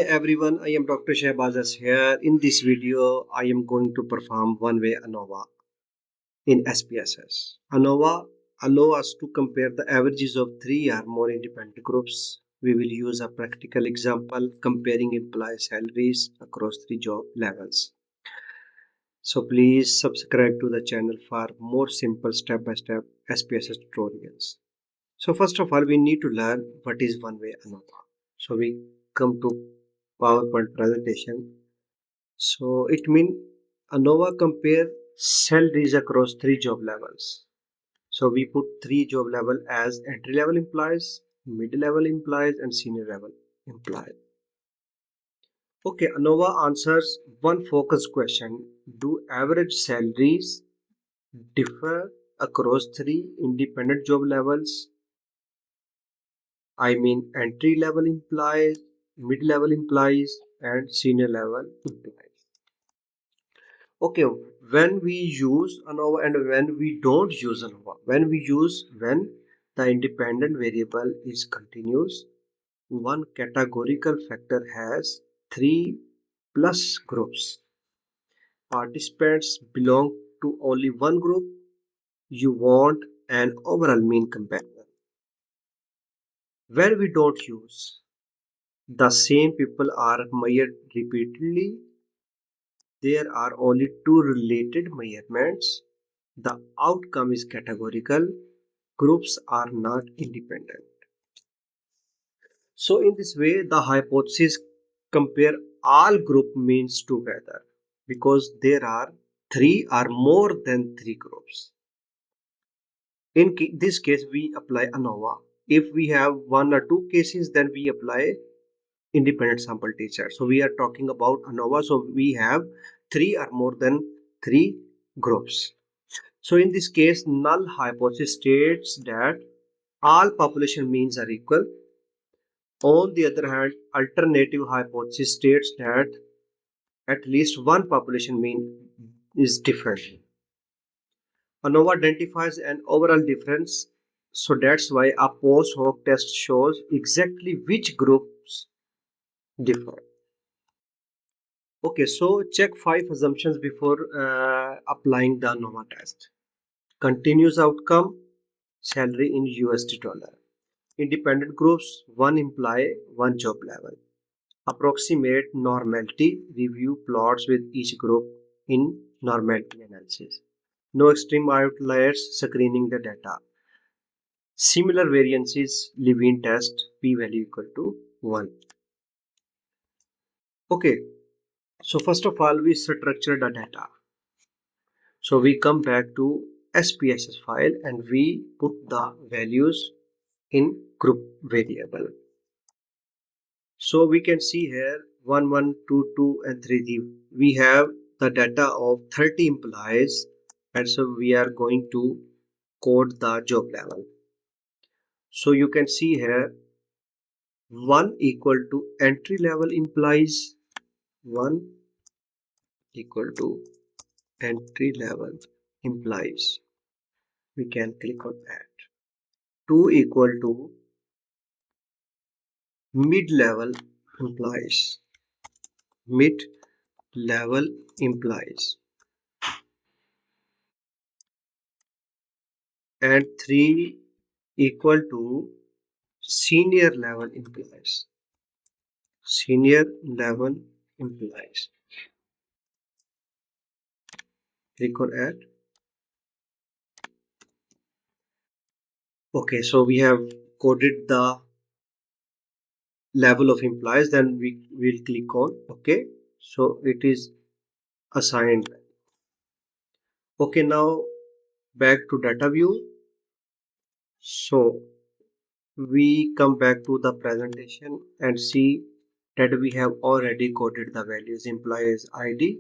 everyone, I am Dr. Shehbazas here. In this video, I am going to perform one-way ANOVA in SPSS. ANOVA allows us to compare the averages of three or more independent groups. We will use a practical example comparing employee salaries across three job levels. So please subscribe to the channel for more simple step-by-step SPSS tutorials. So first of all, we need to learn what is one-way ANOVA. So we come to PowerPoint presentation. So it means ANOVA compare salaries across three job levels. So we put three job level as entry level employees, mid level employees, and senior level employees. Okay, ANOVA answers one focus question: do average salaries differ across three independent job levels? I mean entry level employees, mid level employees, and senior level employees. Okay, when we use ANOVA and when we don't use ANOVA, when the independent variable is continuous, one categorical factor has three plus groups. Participants belong to only one group. You want an overall mean comparison. When we don't use, the same people are measured repeatedly. There are only two related measurements. The outcome is categorical. Groups are not independent. So in this way, the hypothesis compare all group means together because there are three or more than three groups. In this case, we apply ANOVA. If we have one or two cases, then we apply independent sample teacher. So we are talking about ANOVA. So we have three or more than three groups. So in this case, null hypothesis states that all population means are equal. On the other hand, alternative hypothesis states that at least one population mean is different. ANOVA identifies an overall difference, so that's why a post hoc test shows exactly which groups differ. Okay, so check 5 assumptions before applying the ANOVA test. Continuous outcome, salary in USD dollar. Independent groups, one employee, one job level. Approximate normality, review plots with each group in normality analysis. No extreme outliers, screening the data. Similar variances, Levene test, p-value equal to 1. Okay, so first of all, we structure the data. So we come back to SPSS file and we put the values in group variable. So we can see here 1, 1, 2, 2 and 3. We have the data of 30 employees and so we are going to code the job level. So you can see here 1 equal to entry level employees, 1 equal to entry level employees. We can click on that. 2 equal to mid-level employees, mid-level employees, and 3 equal to senior level employees, senior level employees. Click on add. Okay, so we have coded the level of employees, then we will click on OK. So it is assigned. Okay, now back to data view. So we come back to the presentation and see that we have already coded the values: employees ID,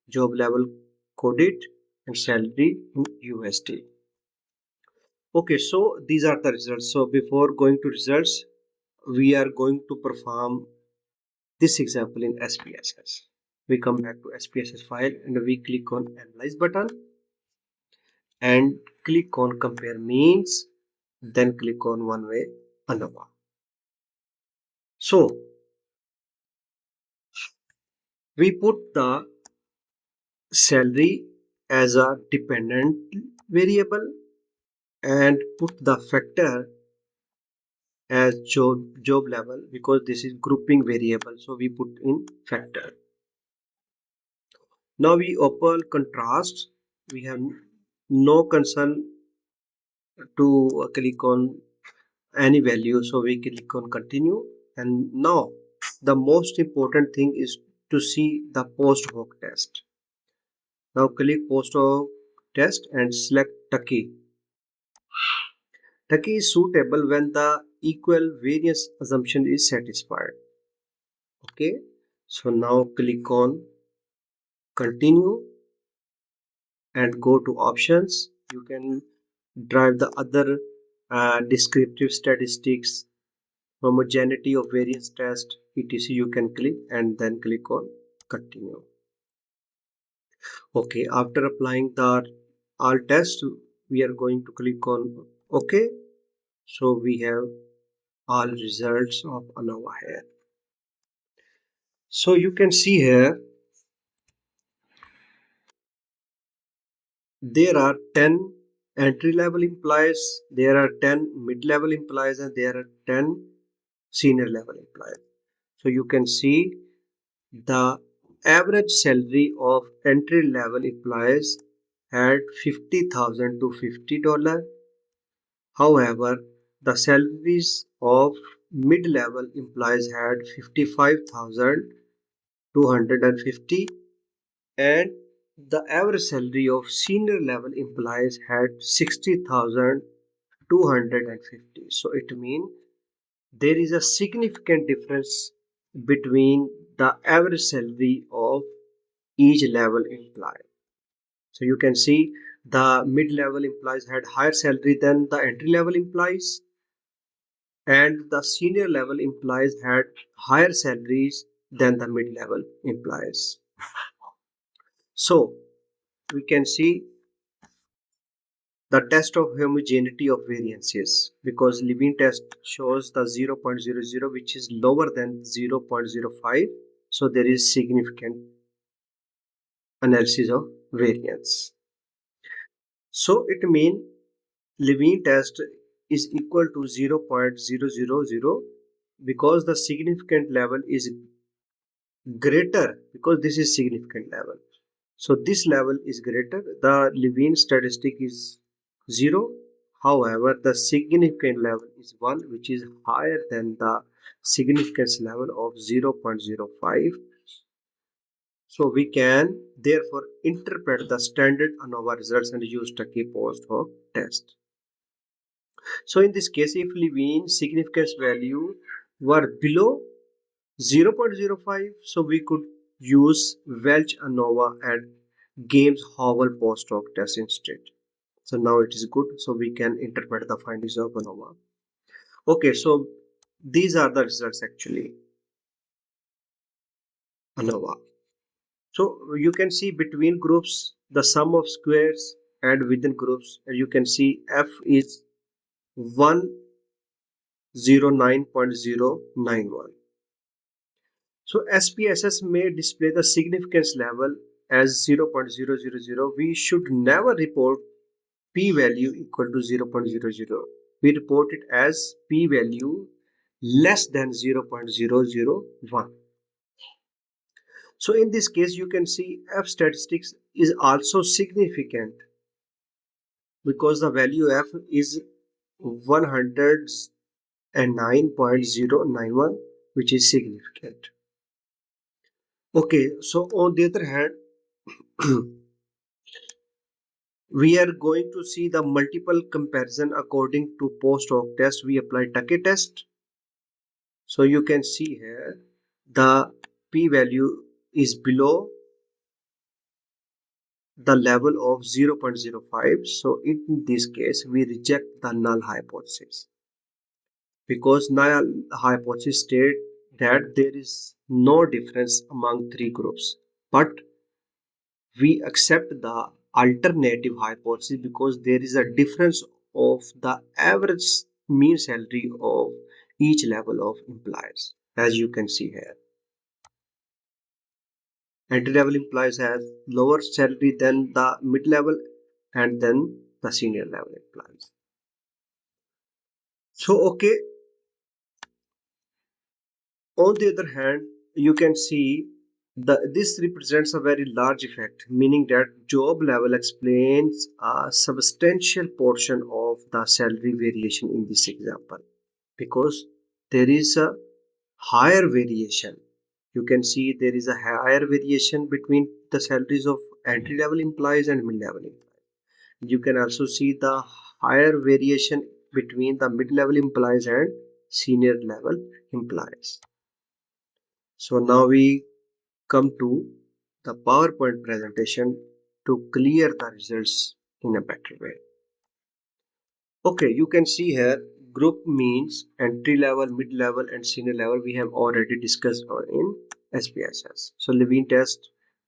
job level coded, and salary in USD. Okay, so these are the results. So before going to results, we are going to perform this example in SPSS. We come back to SPSS file and we click on analyze button and click on compare means, then click on one-way ANOVA. So We put the salary as a dependent variable and put the factor as job level, because this is grouping variable, so we put in factor. Now we open contrast. We have no concern to click on any value, so we click on continue. And now the most important thing is to see the post hoc test. Now click post hoc test and select Tucky. Tucky is suitable when the equal variance assumption is satisfied. Okay, so now click on continue and go to options. You can drive the other descriptive statistics, homogeneity of variance test, etc. You can click and then click on continue. Okay, after applying the all tests, we are going to click on OK. So we have all results of ANOVA here. So you can see here there are 10 entry level employees, there are 10 mid level employees, and there are 10 senior level employees. So you can see the average salary of entry level employees had 50,000 to $50. However, the salaries of mid level employees had 55,250, and the average salary of senior level employees had 60,250. So it means there is a significant difference between the average salary of each level employee. So you can see the mid level employees had higher salary than the entry level employees, and the senior level employees had higher salaries than the mid level employees. So we can see the test of homogeneity of variances, because Levene test shows the 0.00, which is lower than 0.05, so there is significant analysis of variance. So it means Levene test is equal to 0.000, because the significant level is greater, because this is significant level. So this level is greater. The Levene statistic is 0. However, the significant level is 1, which is higher than the significance level of 0.05. So we can therefore interpret the standard ANOVA results and use Tucky post hoc test. So in this case, if Levene significance value were below 0.05, so we could use Welch ANOVA and Games Howell post hoc test instead. So now it is good, so we can interpret the findings of ANOVA. Okay, so these are the results actually. ANOVA. So you can see between groups the sum of squares, and within groups you can see F is 109.091. So SPSS may display the significance level as 0.000. We should never report p-value equal to 0.00. We report it as p-value less than 0.001. So in this case, you can see F statistics is also significant, because the value F is 109.091, which is significant. Okay, so on the other hand, we are going to see the multiple comparison according to post hoc test. We apply Tucky test. So you can see here the p-value is below the level of 0.05. So in this case, we reject the null hypothesis, because null hypothesis state that there is no difference among three groups. But we accept the alternative hypothesis, because there is a difference of the average mean salary of each level of employers, as you can see here. entry-level employees have lower salary than the mid-level and then the senior level employees. So, okay, on the other hand, you can see this represents a very large effect, meaning that job level explains a substantial portion of the salary variation in this example, because there is a higher variation. You can see there is a higher variation between the salaries of entry level employees and mid level employees. You can also see the higher variation between the mid level employees and senior level employees. So now we come to the PowerPoint presentation to clear the results in a better way. Okay, you can see here group means entry level, mid level and senior level we have already discussed in SPSS. So Levene test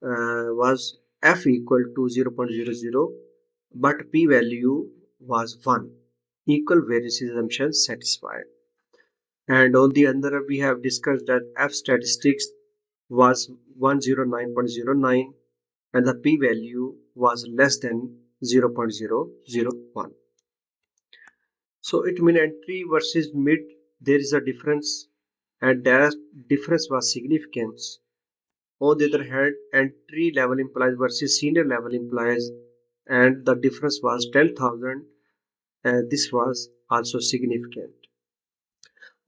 was F equal to 0.00 but P value was 1. Equal variance assumption satisfied. And on the other we have discussed that F statistics was 109.09 and the p value was less than 0.001. So it means entry versus mid there is a difference and that difference was significant. On the other hand, entry level employees versus senior level employees and the difference was 10,000 and this was also significant.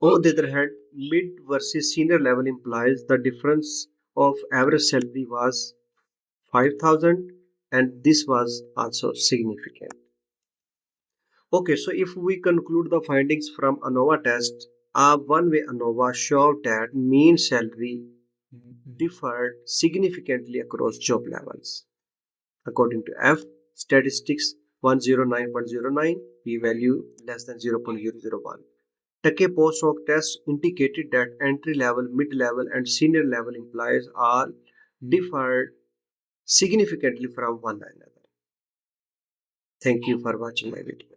On the other hand, mid versus senior level employees the difference of average salary was 5,000 and this was also significant. Okay, so if we conclude the findings from ANOVA test, a one-way ANOVA showed that mean salary differed significantly across job levels. According to F, statistics 109.09, p-value less than 0.001. Take Post Hoc test indicated that entry-level, mid-level and senior level employees all differed significantly from one another. Thank you for watching my video.